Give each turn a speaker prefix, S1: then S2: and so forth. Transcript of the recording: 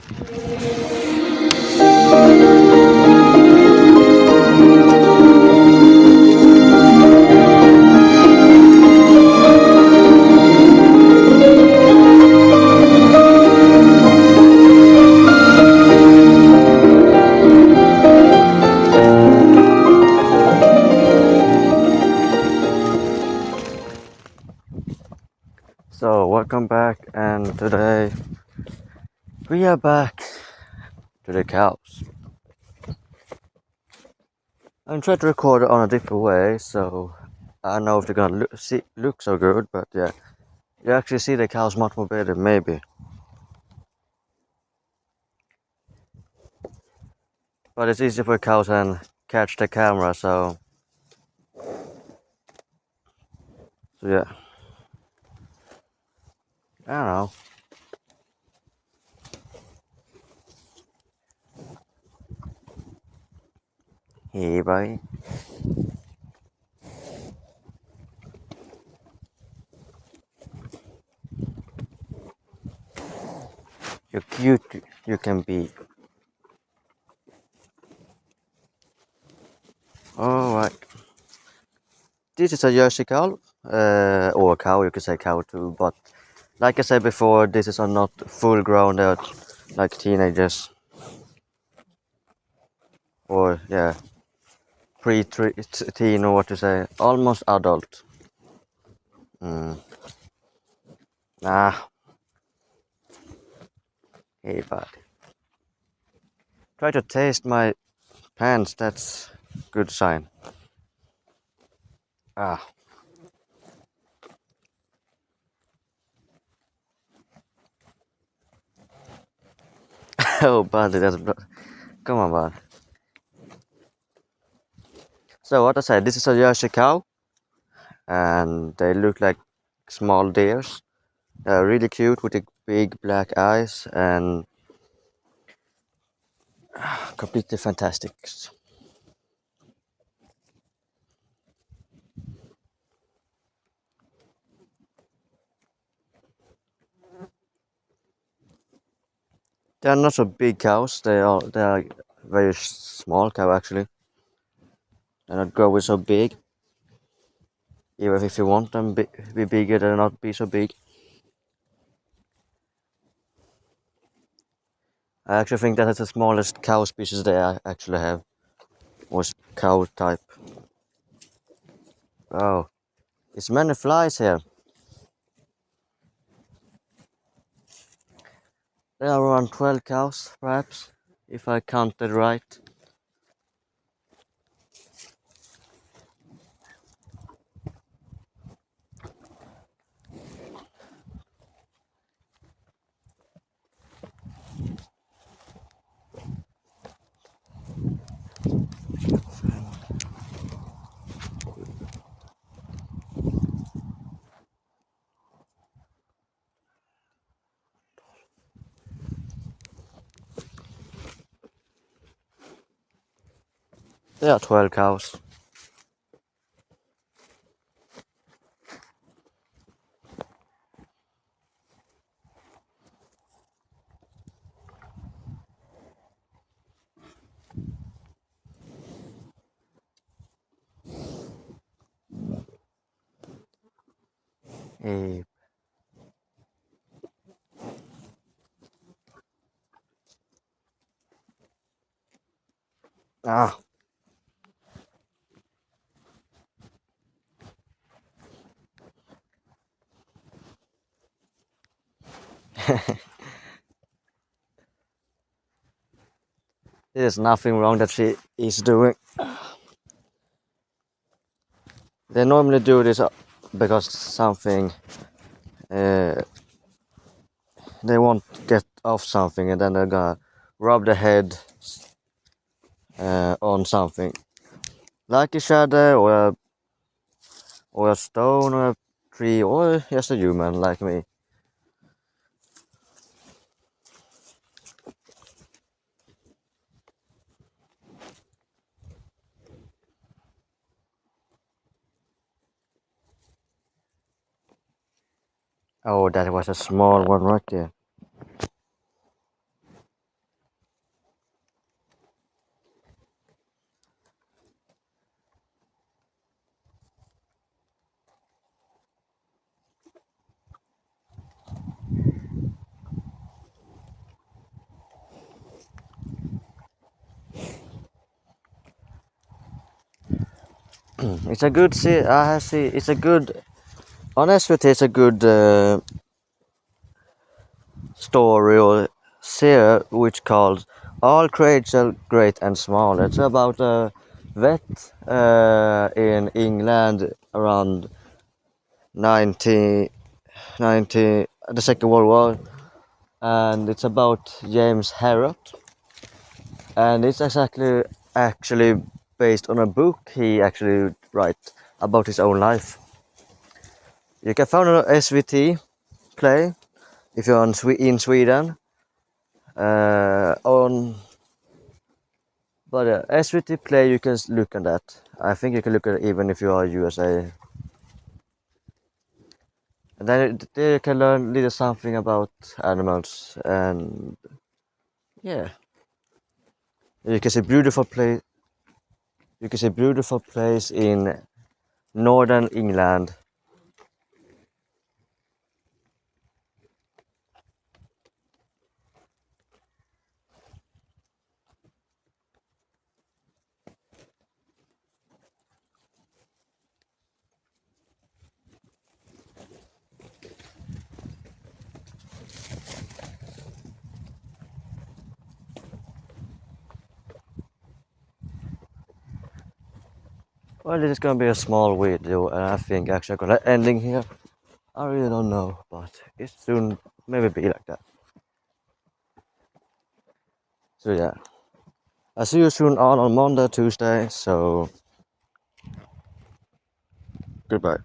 S1: So, welcome back, and today we are back to the cows. I'm trying to record it on a different way, so I don't know if they're gonna look so good, but yeah, you actually see the cows much more better, maybe. But it's easy for cows and catch the camera, so yeah, I don't know. Hey, bye. You're cute. You can be. All right. This is a Jersey cow, or a cow. You could say cow too, but like I said before, this is not full grown. They're like teenagers, or yeah, pre-teen, or what to say, almost adult. Mm. Ah, hey, bud. Try to taste my pants. That's good sign. Ah. Oh, buddy, come on, bud. So what I said, this is a Jersey cow, and they look like small deers. They're really cute with the big black eyes and completely fantastic. They're not so big cows. They are very small cow actually. They're not growing so big. Even if you want them be bigger, they'll not be so big. I actually think that is the smallest cow species they actually have, was cow type. Oh, it's many flies here. There are around 12 cows, perhaps, if I counted right. There are 12 cows. Eh, ah, there's nothing wrong that she is doing. They normally do this because something, uh, they want to get off something and then they're gonna rub the head on something. Like a shadow or a stone or a tree or just a human like me. Oh, that was a small one right there. It's a good see. I see. It's a good. On SVT, it's a good story or series which called All Creatures Great and Small. It's about a vet in England around 1990, the Second World War, and it's about James Harrop, and it's actually based on a book he actually write about his own life. You can find it on SVT Play if you're in Sweden. On but SVT Play you can look at that. I think you can look at it even if you are USA. And then there you can learn little something about animals and yeah. You can see beautiful place. You can see beautiful place in northern England. Well, this is gonna be a small video, and I think actually I'm gonna ending here. I really don't know, but it soon maybe be like that. So yeah, I'll see you soon on Monday, Tuesday. So goodbye.